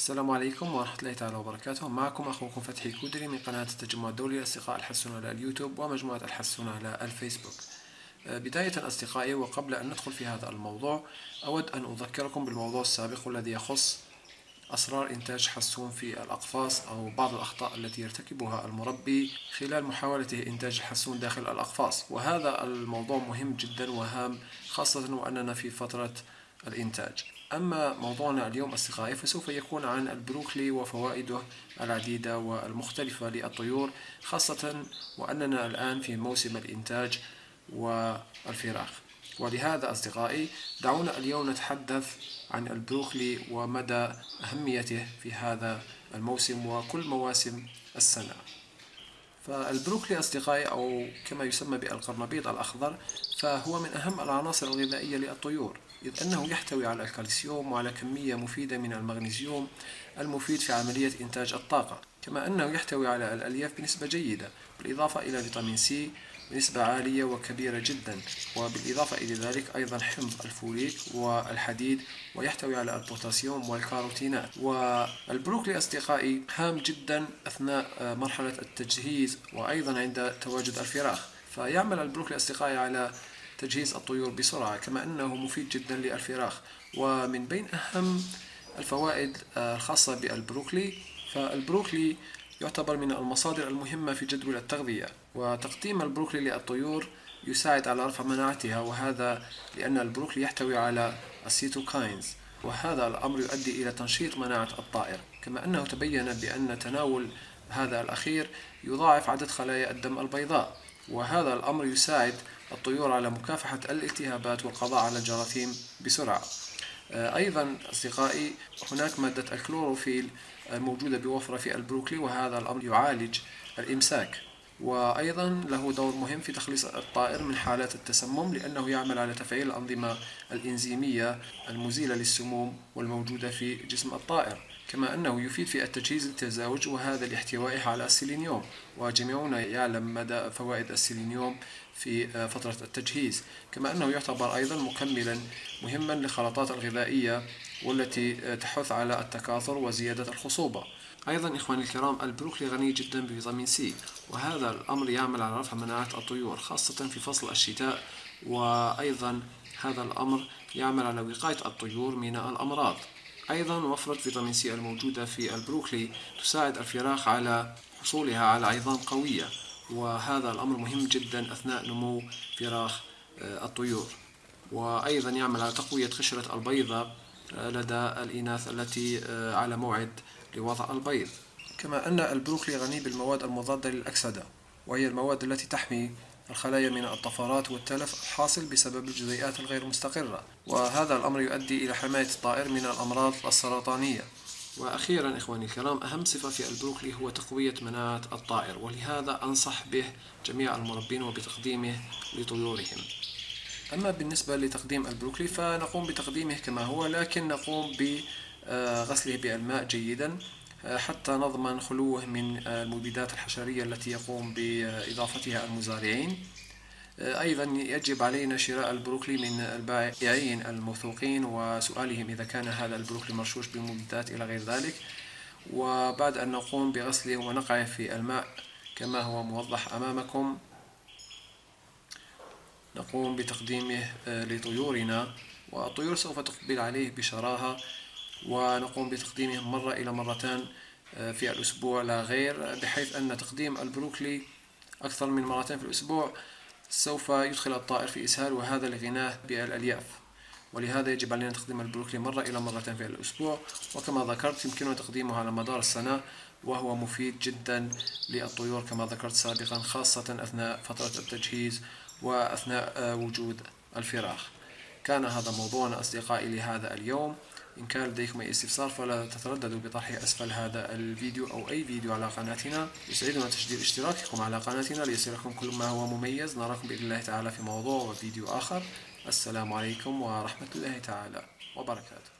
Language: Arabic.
السلام عليكم ورحمة الله تعالى وبركاته. معكم أخوكم فتحي كودري من قناة التجمع الدولي لأصدقاء الحسون على اليوتيوب ومجموعة الحسون على الفيسبوك. بداية أصدقائي، وقبل أن ندخل في هذا الموضوع، أود أن أذكركم بالموضوع السابق والذي يخص أسرار إنتاج حسون في الأقفاص أو بعض الأخطاء التي يرتكبها المربي خلال محاولته إنتاج الحسون داخل الأقفاص. وهذا الموضوع مهم جدا وهام، خاصة وأننا في فترة الإنتاج. أما موضوعنا اليوم أصدقائي فسوف يكون عن البروكلي وفوائده العديدة والمختلفة للطيور، خاصة وأننا الآن في موسم الإنتاج والفراخ. ولهذا أصدقائي دعونا اليوم نتحدث عن البروكلي ومدى أهميته في هذا الموسم وكل مواسم السنة. فالبروكلي أصدقائي، أو كما يسمى بالقرنبيط الأخضر، فهو من أهم العناصر الغذائية للطيور، إذ أنه يحتوي على الكالسيوم وعلى كمية مفيدة من المغنيسيوم المفيد في عملية إنتاج الطاقة، كما أنه يحتوي على الألياف بنسبة جيدة، بالإضافة إلى فيتامين سي بنسبة عالية وكبيرة جدا، وبالإضافة إلى ذلك أيضا حمض الفوليك والحديد، ويحتوي على البوتاسيوم والكاروتينات. والبروكلي أصدقائي هام جدا أثناء مرحلة التجهيز وأيضا عند تواجد الفراخ، فيعمل البروكلي أصدقائي على تجهيز الطيور بسرعة، كما أنه مفيد جدا للفراخ. ومن بين أهم الفوائد الخاصة بالبروكلي، فالبروكلي يعتبر من المصادر المهمة في جدول التغذية، وتقديم البروكلي للطيور يساعد على رفع مناعتها، وهذا لأن البروكلي يحتوي على السيتوكاينز، وهذا الأمر يؤدي إلى تنشيط مناعة الطائر، كما أنه تبين بأن تناول هذا الأخير يضاعف عدد خلايا الدم البيضاء، وهذا الأمر يساعد الطيور على مكافحة الالتهابات والقضاء على الجراثيم بسرعة. أيضا أصدقائي هناك مادة الكلوروفيل الموجودة بوفرة في البروكلي، وهذا الأمر يعالج الإمساك، وأيضا له دور مهم في تخليص الطائر من حالات التسمم، لأنه يعمل على تفعيل الأنظمة الإنزيمية المزيلة للسموم والموجودة في جسم الطائر، كما أنه يفيد في التجهيز للتزاوج، وهذا لاحتوائه على السيلينيوم، وجميعنا يعلم مدى فوائد السيلينيوم في فترة التجهيز، كما أنه يعتبر أيضا مكملا مهما للخلطات الغذائية والتي تحث على التكاثر وزيادة الخصوبة. أيضا إخواني الكرام، البروكلي غني جدا بفيتامين سي، وهذا الأمر يعمل على رفع مناعة الطيور خاصة في فصل الشتاء، وأيضا هذا الأمر يعمل على وقاية الطيور من الأمراض. أيضا وفرة فيتامين سي الموجودة في البروكلي تساعد الفراخ على حصولها على عظام قوية، وهذا الأمر مهم جدا أثناء نمو فراخ الطيور. وأيضا يعمل على تقوية قشرة البيضة لدى الإناث التي على موعد لوضع البيض. كما أن البروكلي غني بالمواد المضادة للأكسدة، وهي المواد التي تحمي الخلايا من الطفرات والتلف الحاصل بسبب الجزيئات الغير مستقرة، وهذا الأمر يؤدي إلى حماية الطائر من الأمراض السرطانية. وأخيرا إخواني الكرام، أهم صفة في البروكلي هو تقوية مناعة الطائر، ولهذا أنصح به جميع المربين وبتقديمه لطيورهم. أما بالنسبة لتقديم البروكلي فنقوم بتقديمه كما هو، لكن نقوم بغسله بالماء جيدا حتى نضمن خلوه من المبيدات الحشرية التي يقوم بإضافتها المزارعين. أيضا يجب علينا شراء البروكلي من البائعين الموثوقين وسؤالهم إذا كان هذا البروكلي مرشوش بالمبيدات إلى غير ذلك، وبعد أن نقوم بغسله ونقعه في الماء كما هو موضح أمامكم، نقوم بتقديمه لطيورنا، والطيور سوف تقبل عليه بشراهة، ونقوم بتقديمه مرة إلى مرتان في الأسبوع لا غير، بحيث أن تقديم البروكلي أكثر من مرتين في الأسبوع سوف يدخل الطائر في إسهال، وهذا لغناه بالألياف، ولهذا يجب علينا تقديم البروكلي مرة إلى مرتين في الأسبوع. وكما ذكرت يمكننا تقديمه على مدار السنة، وهو مفيد جدا للطيور كما ذكرت سابقا، خاصة أثناء فترة التجهيز وأثناء وجود الفراخ. كان هذا موضوعنا أصدقائي لهذا اليوم. إن كان لديكم أي استفسار فلا تترددوا بطرحه أسفل هذا الفيديو أو أي فيديو على قناتنا. يسعدنا تشجيع اشتراككم على قناتنا ليصلكم كل ما هو مميز. نراكم بإذن الله تعالى في موضوع وفيديو آخر. السلام عليكم ورحمة الله تعالى وبركاته.